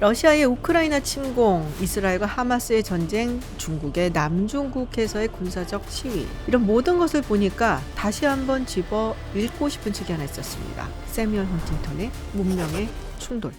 러시아의 우크라이나 침공, 이스라엘과 하마스의 전쟁, 중국의 남중국해에서의 군사적 시위, 이런 모든 것을 보니까 다시 한번 집어 읽고 싶은 책이 하나 있었습니다. 세뮤얼 헌팅턴의 문명의 충돌.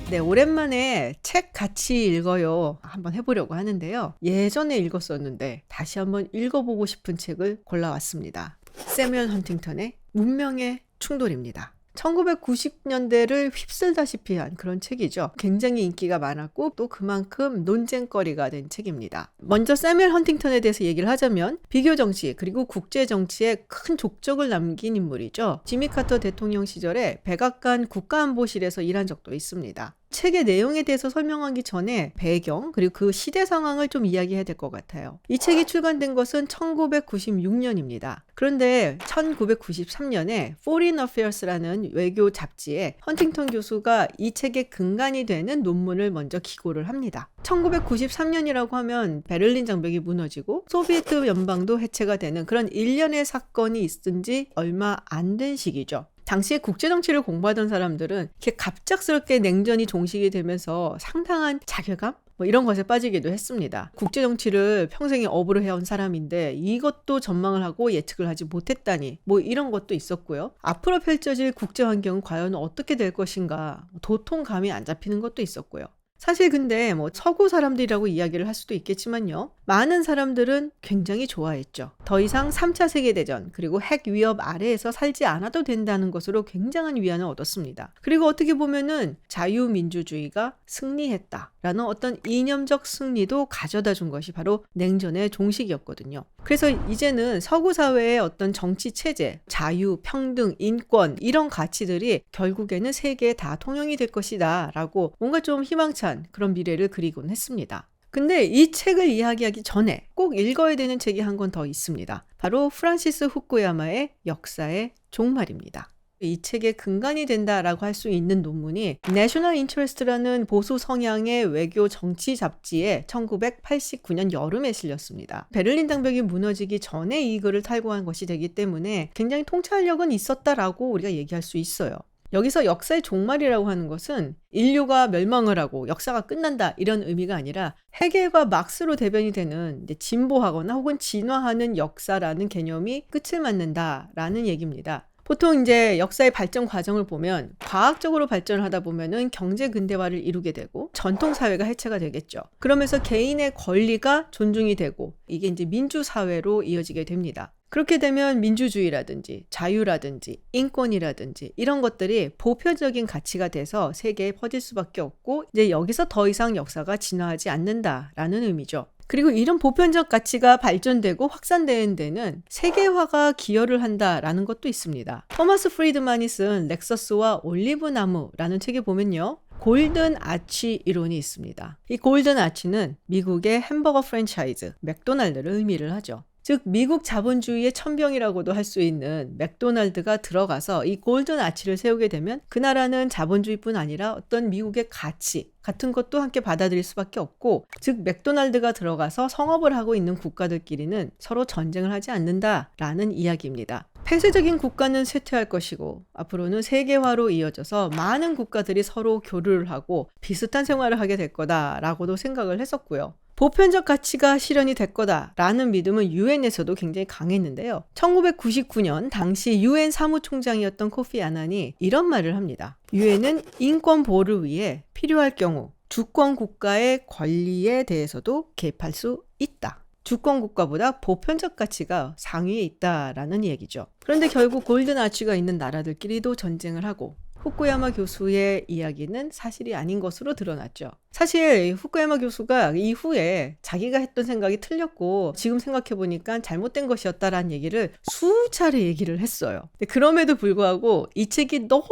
네, 오랜만에 책 같이 읽어요 한번 해보려고 하는데요. 예전에 읽었었는데 다시 한번 읽어보고 싶은 책을 골라왔습니다. 세뮤얼 헌팅턴의 문명의 충돌입니다. 1990년대를 휩쓸다시피 한 그런 책이죠. 굉장히 인기가 많았고 또 그만큼 논쟁거리가 된 책입니다. 먼저 세뮤얼 헌팅턴에 대해서 얘기를 하자면 비교 정치 그리고 국제 정치에 큰 족적을 남긴 인물이죠. 지미 카터 대통령 시절에 백악관 국가안보실에서 일한 적도 있습니다. 책의 내용에 대해서 설명하기 전에 배경 그리고 그 시대 상황을 좀 이야기해야 될 것 같아요. 이 책이 출간된 것은 1996년입니다. 그런데 1993년에 Foreign Affairs라는 외교 잡지에 헌팅턴 교수가 이 책의 근간이 되는 논문을 먼저 기고를 합니다. 1993년이라고 하면 베를린 장벽이 무너지고 소비에트 연방도 해체가 되는 그런 일련의 사건이 있은 지 얼마 안 된 시기죠. 당시에 국제정치를 공부하던 사람들은 이렇게 갑작스럽게 냉전이 종식이 되면서 상당한 자괴감? 이런 것에 빠지기도 했습니다. 국제정치를 평생에 업으로 해온 사람인데 이것도 전망을 하고 예측을 하지 못했다니 이런 것도 있었고요. 앞으로 펼쳐질 국제환경은 과연 어떻게 될 것인가 도통감이 안 잡히는 것도 있었고요. 사실 근데 서구 사람들이라고 이야기를 할 수도 있겠지만요. 많은 사람들은 굉장히 좋아했죠. 더 이상 3차 세계대전 그리고 핵 위협 아래에서 살지 않아도 된다는 것으로 굉장한 위안을 얻었습니다. 그리고 어떻게 보면은 자유민주주의가 승리했다라는 어떤 이념적 승리도 가져다 준 것이 바로 냉전의 종식이었거든요. 그래서 이제는 서구 사회의 어떤 정치 체제, 자유, 평등, 인권 이런 가치들이 결국에는 세계에 다 통용이 될 것이다 라고 뭔가 좀 희망찬 그런 미래를 그리곤 했습니다. 근데 이 책을 이야기하기 전에 꼭 읽어야 되는 책이 한 권 더 있습니다. 바로 프란시스 후쿠야마의 역사의 종말입니다. 이 책의 근간이 된다라고 할 수 있는 논문이 National Interest라는 보수 성향의 외교 정치 잡지에 1989년 여름에 실렸습니다. 베를린 장벽이 무너지기 전에 이 글을 탈고한 것이 되기 때문에 굉장히 통찰력은 있었다라고 우리가 얘기할 수 있어요. 여기서 역사의 종말이라고 하는 것은 인류가 멸망을 하고 역사가 끝난다 이런 의미가 아니라 헤겔과 막스로 대변이 되는 진보하거나 혹은 진화하는 역사라는 개념이 끝을 맞는다라는 얘기입니다. 보통 이제 역사의 발전 과정을 보면 과학적으로 발전을 하다 보면은 경제 근대화를 이루게 되고 전통 사회가 해체가 되겠죠. 그러면서 개인의 권리가 존중이 되고 이게 이제 민주 사회로 이어지게 됩니다. 그렇게 되면 민주주의라든지 자유라든지 인권이라든지 이런 것들이 보편적인 가치가 돼서 세계에 퍼질 수밖에 없고 이제 여기서 더 이상 역사가 진화하지 않는다라는 의미죠. 그리고 이런 보편적 가치가 발전되고 확산되는 데는 세계화가 기여를 한다라는 것도 있습니다. 토마스 프리드만이 쓴 렉서스와 올리브 나무라는 책에 보면요. 골든 아치 이론이 있습니다. 이 골든 아치는 미국의 햄버거 프랜차이즈 맥도날드를 의미를 하죠. 즉 미국 자본주의의 천병이라고도 할 수 있는 맥도날드가 들어가서 이 골든 아치를 세우게 되면 그 나라는 자본주의뿐 아니라 어떤 미국의 가치 같은 것도 함께 받아들일 수밖에 없고 즉 맥도날드가 들어가서 성업을 하고 있는 국가들끼리는 서로 전쟁을 하지 않는다라는 이야기입니다. 폐쇄적인 국가는 쇠퇴할 것이고 앞으로는 세계화로 이어져서 많은 국가들이 서로 교류를 하고 비슷한 생활을 하게 될 거다라고도 생각을 했었고요. 보편적 가치가 실현이 될 거다라는 믿음은 유엔에서도 굉장히 강했는데요. 1999년 당시 유엔 사무총장이었던 코피 아난이 이런 말을 합니다. 유엔은 인권 보호를 위해 필요할 경우 주권 국가의 권리에 대해서도 개입할 수 있다. 주권 국가보다 보편적 가치가 상위에 있다라는 얘기죠. 그런데 결국 골든 아치가 있는 나라들끼리도 전쟁을 하고 후쿠야마 교수의 이야기는 사실이 아닌 것으로 드러났죠. 사실 후쿠야마 교수가 이후에 자기가 했던 생각이 틀렸고 지금 생각해보니까 잘못된 것이었다라는 얘기를 수차례 얘기를 했어요. 그럼에도 불구하고 이 책이 너무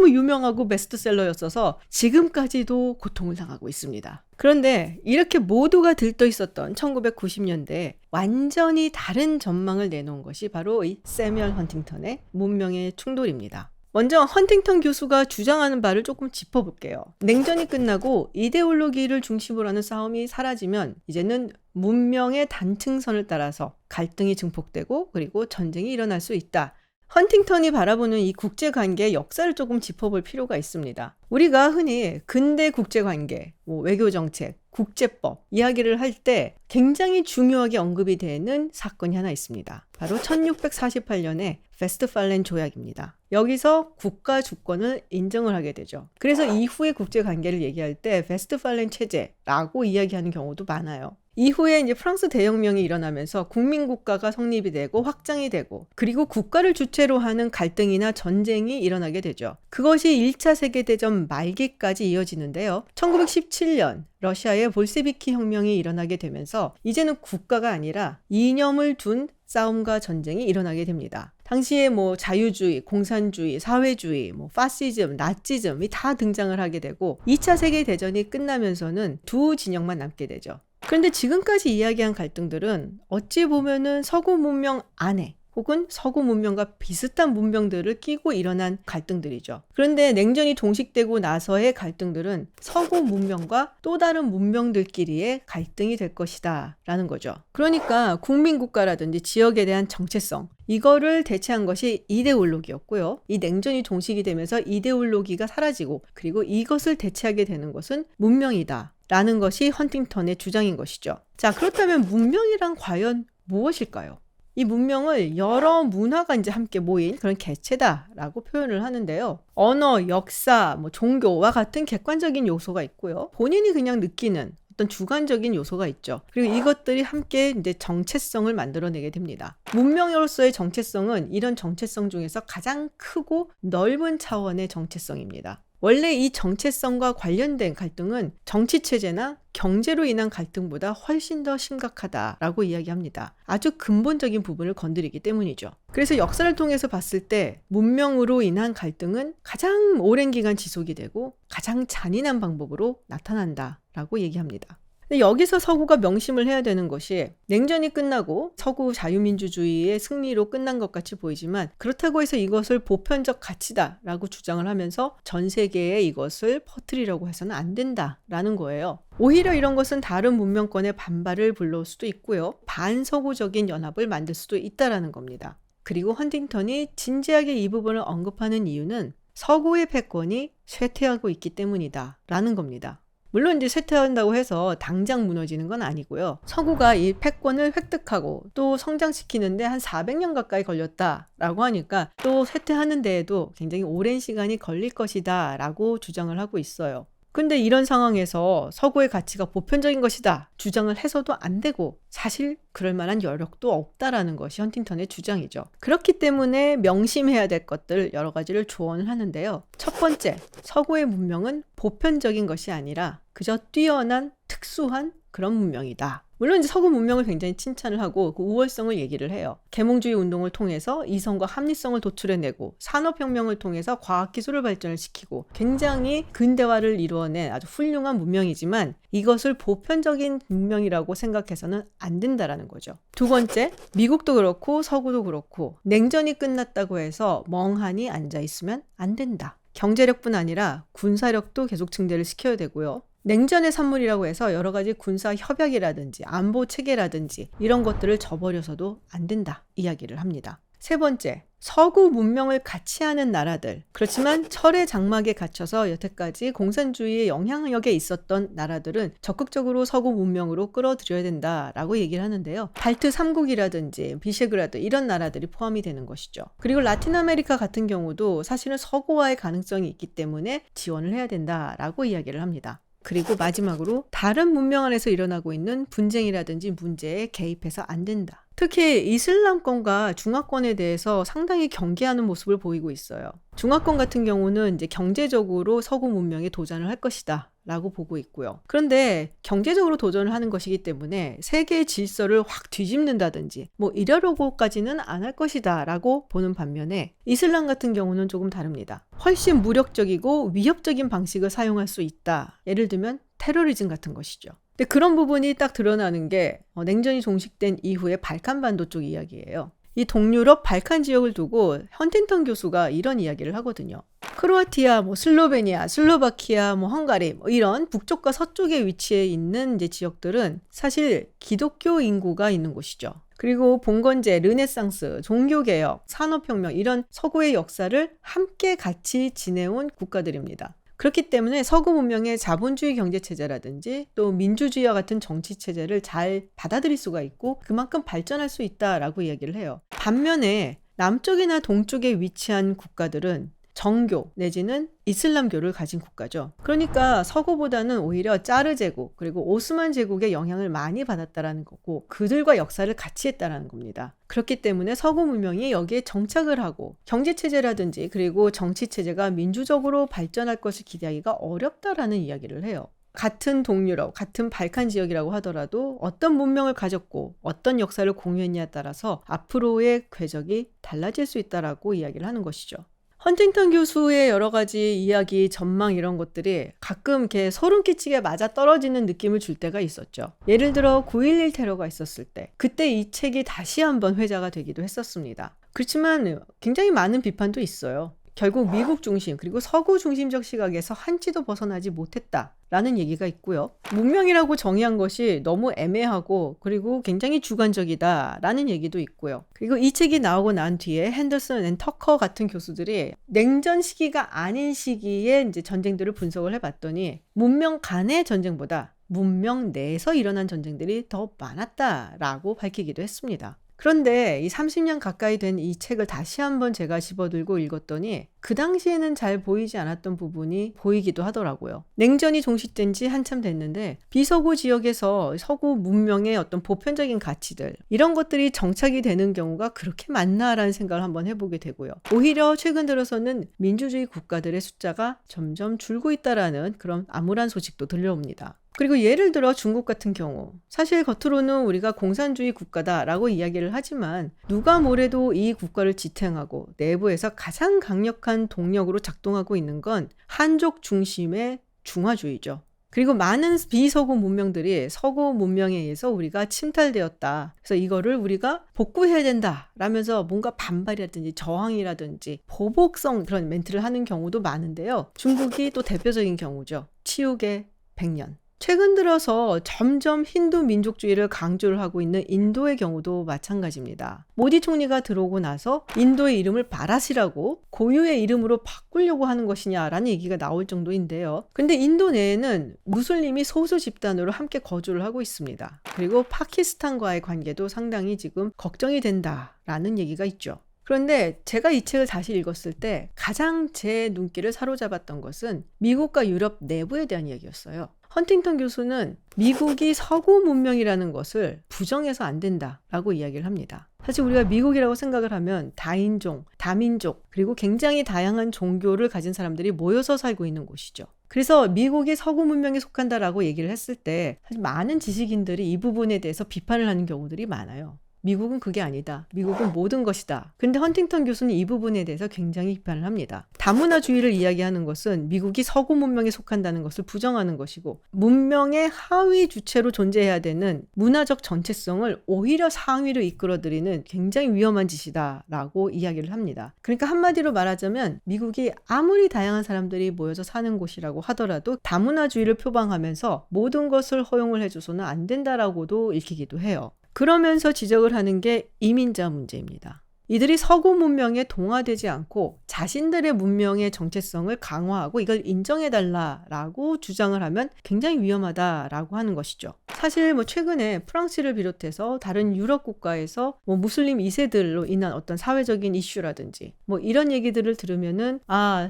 유명하고 베스트셀러였어서 지금까지도 고통을 당하고 있습니다. 그런데 이렇게 모두가 들떠 있었던 1990년대에 완전히 다른 전망을 내놓은 것이 바로 이 세뮤얼 헌팅턴의 문명의 충돌입니다. 먼저 헌팅턴 교수가 주장하는 바를 조금 짚어볼게요. 냉전이 끝나고 이데올로기를 중심으로 하는 싸움이 사라지면 이제는 문명의 단층선을 따라서 갈등이 증폭되고 그리고 전쟁이 일어날 수 있다. 헌팅턴이 바라보는 이 국제관계의 역사를 조금 짚어볼 필요가 있습니다. 우리가 흔히 근대 국제관계, 외교정책, 국제법 이야기를 할 때 굉장히 중요하게 언급이 되는 사건이 하나 있습니다. 바로 1648년에 웨스트팔렌 조약입니다. 여기서 국가 주권을 인정을 하게 되죠. 그래서 이후의 국제관계를 얘기할 때 웨스트팔렌 체제라고 이야기하는 경우도 많아요. 이후에 이제 프랑스 대혁명이 일어나면서 국민국가가 성립이 되고 확장이 되고 그리고 국가를 주체로 하는 갈등이나 전쟁이 일어나게 되죠. 그것이 1차 세계대전 말기까지 이어지는데요. 1917년 러시아의 볼세비키 혁명이 일어나게 되면서 이제는 국가가 아니라 이념을 둔 싸움과 전쟁이 일어나게 됩니다. 당시에 자유주의, 공산주의, 사회주의, 파시즘, 나치즘이 다 등장을 하게 되고 2차 세계대전이 끝나면서는 두 진영만 남게 되죠. 그런데 지금까지 이야기한 갈등들은 어찌 보면은 서구 문명 안에 혹은 서구 문명과 비슷한 문명들을 끼고 일어난 갈등들이죠. 그런데 냉전이 종식되고 나서의 갈등들은 서구 문명과 또 다른 문명들끼리의 갈등이 될 것이다 라는 거죠. 그러니까 국민국가라든지 지역에 대한 정체성 이거를 대체한 것이 이데올로기였고요. 이 냉전이 종식이 되면서 이데올로기가 사라지고 그리고 이것을 대체하게 되는 것은 문명이다 라는 것이 헌팅턴의 주장인 것이죠. 자, 그렇다면 문명이란 과연 무엇일까요? 이 문명을 여러 문화가 이제 함께 모인 그런 개체다라고 표현을 하는데요. 언어, 역사, 종교와 같은 객관적인 요소가 있고요. 본인이 그냥 느끼는 어떤 주관적인 요소가 있죠. 그리고 이것들이 함께 이제 정체성을 만들어내게 됩니다. 문명으로서의 정체성은 이런 정체성 중에서 가장 크고 넓은 차원의 정체성입니다. 원래 이 정체성과 관련된 갈등은 정치체제나 경제로 인한 갈등보다 훨씬 더 심각하다라고 이야기합니다. 아주 근본적인 부분을 건드리기 때문이죠. 그래서 역사를 통해서 봤을 때 문명으로 인한 갈등은 가장 오랜 기간 지속이 되고 가장 잔인한 방법으로 나타난다라고 얘기합니다. 근데 여기서 서구가 명심을 해야 되는 것이 냉전이 끝나고 서구 자유민주주의의 승리로 끝난 것 같이 보이지만 그렇다고 해서 이것을 보편적 가치다라고 주장을 하면서 전 세계에 이것을 퍼뜨리려고 해서는 안 된다라는 거예요. 오히려 이런 것은 다른 문명권의 반발을 불러올 수도 있고요. 반서구적인 연합을 만들 수도 있다라는 겁니다. 그리고 헌팅턴이 진지하게 이 부분을 언급하는 이유는 서구의 패권이 쇠퇴하고 있기 때문이다 라는 겁니다. 물론 이제 쇠퇴한다고 해서 당장 무너지는 건 아니고요. 서구가 이 패권을 획득하고 또 성장시키는데 한 400년 가까이 걸렸다라고 하니까 또 쇠퇴하는 데에도 굉장히 오랜 시간이 걸릴 것이다 라고 주장을 하고 있어요. 근데 이런 상황에서 서구의 가치가 보편적인 것이다 주장을 해서도 안 되고 사실 그럴 만한 여력도 없다라는 것이 헌팅턴의 주장이죠. 그렇기 때문에 명심해야 될 것들 여러 가지를 조언을 하는데요. 첫 번째, 서구의 문명은 보편적인 것이 아니라 그저 뛰어난 특수한 그런 문명이다. 물론 이제 서구 문명을 굉장히 칭찬을 하고 그 우월성을 얘기를 해요. 계몽주의 운동을 통해서 이성과 합리성을 도출해내고 산업혁명을 통해서 과학기술을 발전을 시키고 굉장히 근대화를 이루어낸 아주 훌륭한 문명이지만 이것을 보편적인 문명이라고 생각해서는 안 된다라는 거죠. 두 번째, 미국도 그렇고 서구도 그렇고 냉전이 끝났다고 해서 멍하니 앉아있으면 안 된다. 경제력뿐 아니라 군사력도 계속 증대를 시켜야 되고요. 냉전의 산물이라고 해서 여러 가지 군사 협약이라든지 안보 체계라든지 이런 것들을 저버려서도 안 된다 이야기를 합니다. 세 번째, 서구 문명을 같이 하는 나라들, 그렇지만 철의 장막에 갇혀서 여태까지 공산주의의 영향력에 있었던 나라들은 적극적으로 서구 문명으로 끌어들여야 된다라고 얘기를 하는데요. 발트 3국이라든지 비셰그라드 이런 나라들이 포함이 되는 것이죠. 그리고 라틴 아메리카 같은 경우도 사실은 서구화의 가능성이 있기 때문에 지원을 해야 된다라고 이야기를 합니다. 그리고 마지막으로 다른 문명 안에서 일어나고 있는 분쟁이라든지 문제에 개입해서 안 된다. 특히 이슬람권과 중화권에 대해서 상당히 경계하는 모습을 보이고 있어요. 중화권 같은 경우는 이제 경제적으로 서구 문명에 도전을 할 것이다 라고 보고 있고요. 그런데 경제적으로 도전을 하는 것이기 때문에 세계의 질서를 확 뒤집는다든지 이러려고까지는 안 할 것이다 라고 보는 반면에 이슬람 같은 경우는 조금 다릅니다. 훨씬 무력적이고 위협적인 방식을 사용할 수 있다. 예를 들면 테러리즘 같은 것이죠. 근데 그런 부분이 딱 드러나는 게 냉전이 종식된 이후에 발칸반도 쪽 이야기예요. 이 동유럽 발칸 지역을 두고 헌팅턴 교수가 이런 이야기를 하거든요. 크로아티아, 슬로베니아, 슬로바키아, 헝가리 이런 북쪽과 서쪽에 위치해 있는 이제 지역들은 사실 기독교 인구가 있는 곳이죠. 그리고 봉건제, 르네상스, 종교개혁, 산업혁명 이런 서구의 역사를 함께 같이 지내온 국가들입니다. 그렇기 때문에 서구 문명의 자본주의 경제체제라든지 또 민주주의와 같은 정치체제를 잘 받아들일 수가 있고 그만큼 발전할 수 있다라고 이야기를 해요. 반면에 남쪽이나 동쪽에 위치한 국가들은 정교 내지는 이슬람교를 가진 국가죠. 그러니까 서구보다는 오히려 짜르 제국 그리고 오스만 제국의 영향을 많이 받았다라는 거고 그들과 역사를 같이 했다라는 겁니다. 그렇기 때문에 서구 문명이 여기에 정착을 하고 경제체제라든지 그리고 정치체제가 민주적으로 발전할 것을 기대하기가 어렵다라는 이야기를 해요. 같은 동유럽, 같은 발칸 지역이라고 하더라도 어떤 문명을 가졌고 어떤 역사를 공유했냐에 따라서 앞으로의 궤적이 달라질 수 있다라고 이야기를 하는 것이죠. 헌팅턴 교수의 여러 가지 이야기, 전망 이런 것들이 가끔 이렇게 소름 끼치게 맞아 떨어지는 느낌을 줄 때가 있었죠. 예를 들어 9.11 테러가 있었을 때 그때 이 책이 다시 한번 회자가 되기도 했었습니다. 그렇지만 굉장히 많은 비판도 있어요. 결국 미국 중심 그리고 서구 중심적 시각에서 한치도 벗어나지 못했다라는 얘기가 있고요. 문명이라고 정의한 것이 너무 애매하고 그리고 굉장히 주관적이다라는 얘기도 있고요. 그리고 이 책이 나오고 난 뒤에 핸더슨 앤 터커 같은 교수들이 냉전 시기가 아닌 시기에 이제 전쟁들을 분석을 해봤더니 문명 간의 전쟁보다 문명 내에서 일어난 전쟁들이 더 많았다라고 밝히기도 했습니다. 그런데 이 30년 가까이 된 이 책을 다시 한번 제가 집어들고 읽었더니 그 당시에는 잘 보이지 않았던 부분이 보이기도 하더라고요. 냉전이 종식된 지 한참 됐는데 비서구 지역에서 서구 문명의 어떤 보편적인 가치들 이런 것들이 정착이 되는 경우가 그렇게 많나라는 생각을 한번 해보게 되고요. 오히려 최근 들어서는 민주주의 국가들의 숫자가 점점 줄고 있다라는 그런 암울한 소식도 들려옵니다. 그리고 예를 들어 중국 같은 경우 사실 겉으로는 우리가 공산주의 국가다라고 이야기를 하지만 누가 뭐래도 이 국가를 지탱하고 내부에서 가장 강력한 동력으로 작동하고 있는 건 한족 중심의 중화주의죠. 그리고 많은 비서구 문명들이 서구 문명에 의해서 우리가 침탈되었다. 그래서 이거를 우리가 복구해야 된다 라면서 뭔가 반발이라든지 저항이라든지 보복성 그런 멘트를 하는 경우도 많은데요. 중국이 또 대표적인 경우죠. 치욕의 100년. 최근 들어서 점점 힌두 민족주의를 강조를 하고 있는 인도의 경우도 마찬가지입니다. 모디 총리가 들어오고 나서 인도의 이름을 바라시라고 고유의 이름으로 바꾸려고 하는 것이냐라는 얘기가 나올 정도인데요. 근데 인도 내에는 무슬림이 소수 집단으로 함께 거주를 하고 있습니다. 그리고 파키스탄과의 관계도 상당히 지금 걱정이 된다라는 얘기가 있죠. 그런데 제가 이 책을 다시 읽었을 때 가장 제 눈길을 사로잡았던 것은 미국과 유럽 내부에 대한 이야기였어요. 헌팅턴 교수는 미국이 서구 문명이라는 것을 부정해서 안 된다라고 이야기를 합니다. 사실 우리가 미국이라고 생각을 하면 다인종, 다민족, 그리고 굉장히 다양한 종교를 가진 사람들이 모여서 살고 있는 곳이죠. 그래서 미국이 서구 문명에 속한다라고 얘기를 했을 때 사실 많은 지식인들이 이 부분에 대해서 비판을 하는 경우들이 많아요. 미국은 그게 아니다. 미국은 모든 것이다. 근데 헌팅턴 교수는 이 부분에 대해서 굉장히 비판을 합니다. 다문화주의를 이야기하는 것은 미국이 서구 문명에 속한다는 것을 부정하는 것이고 문명의 하위 주체로 존재해야 되는 문화적 전체성을 오히려 상위로 이끌어들이는 굉장히 위험한 짓이다라고 이야기를 합니다. 그러니까 한마디로 말하자면 미국이 아무리 다양한 사람들이 모여서 사는 곳이라고 하더라도 다문화주의를 표방하면서 모든 것을 허용을 해줘서는 안 된다라고도 읽히기도 해요. 그러면서 지적을 하는 게 이민자 문제입니다. 이들이 서구 문명에 동화되지 않고 자신들의 문명의 정체성을 강화하고 이걸 인정해달라라고 주장을 하면 굉장히 위험하다라고 하는 것이죠. 사실 최근에 프랑스를 비롯해서 다른 유럽 국가에서 무슬림 2세들로 인한 어떤 사회적인 이슈라든지 이런 얘기들을 들으면은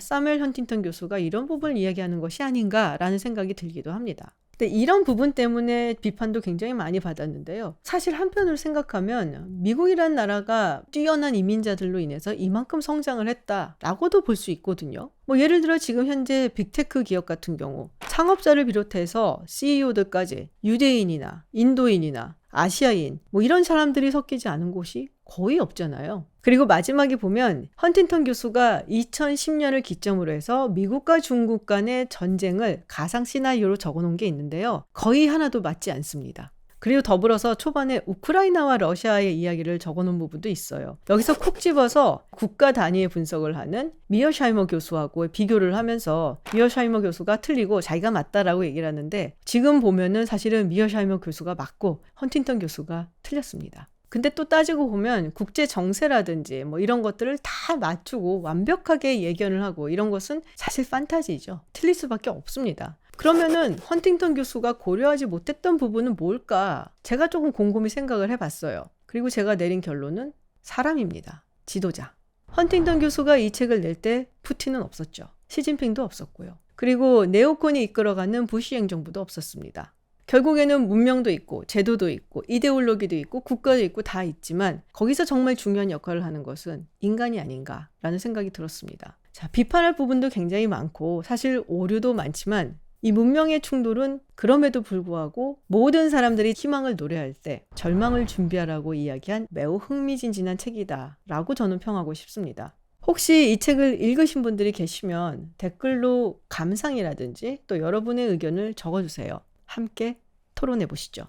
사무엘 헌팅턴 교수가 이런 부분을 이야기하는 것이 아닌가라는 생각이 들기도 합니다. 근데 이런 부분 때문에 비판도 굉장히 많이 받았는데요. 사실 한편으로 생각하면 미국이라는 나라가 뛰어난 이민자들로 인해서 이만큼 성장을 했다라고도 볼 수 있거든요. 예를 들어 지금 현재 빅테크 기업 같은 경우 창업자를 비롯해서 CEO들까지 유대인이나 인도인이나 아시아인 이런 사람들이 섞이지 않은 곳이 거의 없잖아요. 그리고 마지막에 보면 헌팅턴 교수가 2010년을 기점으로 해서 미국과 중국 간의 전쟁을 가상 시나리오로 적어놓은 게 있는데요. 거의 하나도 맞지 않습니다. 그리고 더불어서 초반에 우크라이나와 러시아의 이야기를 적어놓은 부분도 있어요. 여기서 콕 집어서 국가 단위의 분석을 하는 미어샤이머 교수하고 비교를 하면서 미어샤이머 교수가 틀리고 자기가 맞다라고 얘기를 하는데 지금 보면은 사실은 미어샤이머 교수가 맞고 헌팅턴 교수가 틀렸습니다. 근데 또 따지고 보면 국제 정세라든지 뭐 이런 것들을 다 맞추고 완벽하게 예견을 하고 이런 것은 사실 판타지죠. 틀릴 수밖에 없습니다. 그러면은 헌팅턴 교수가 고려하지 못했던 부분은 뭘까? 제가 조금 곰곰이 생각을 해봤어요. 그리고 제가 내린 결론은 사람입니다. 지도자. 헌팅턴 교수가 이 책을 낼 때 푸틴은 없었죠. 시진핑도 없었고요. 그리고 네오콘이 이끌어가는 부시 행정부도 없었습니다. 결국에는 문명도 있고 제도도 있고 이데올로기도 있고 국가도 있고 다 있지만 거기서 정말 중요한 역할을 하는 것은 인간이 아닌가라는 생각이 들었습니다. 자, 비판할 부분도 굉장히 많고 사실 오류도 많지만 이 문명의 충돌은 그럼에도 불구하고 모든 사람들이 희망을 노래할 때 절망을 준비하라고 이야기한 매우 흥미진진한 책이다 라고 저는 평하고 싶습니다. 혹시 이 책을 읽으신 분들이 계시면 댓글로 감상이라든지 또 여러분의 의견을 적어주세요. 함께 토론해 보시죠.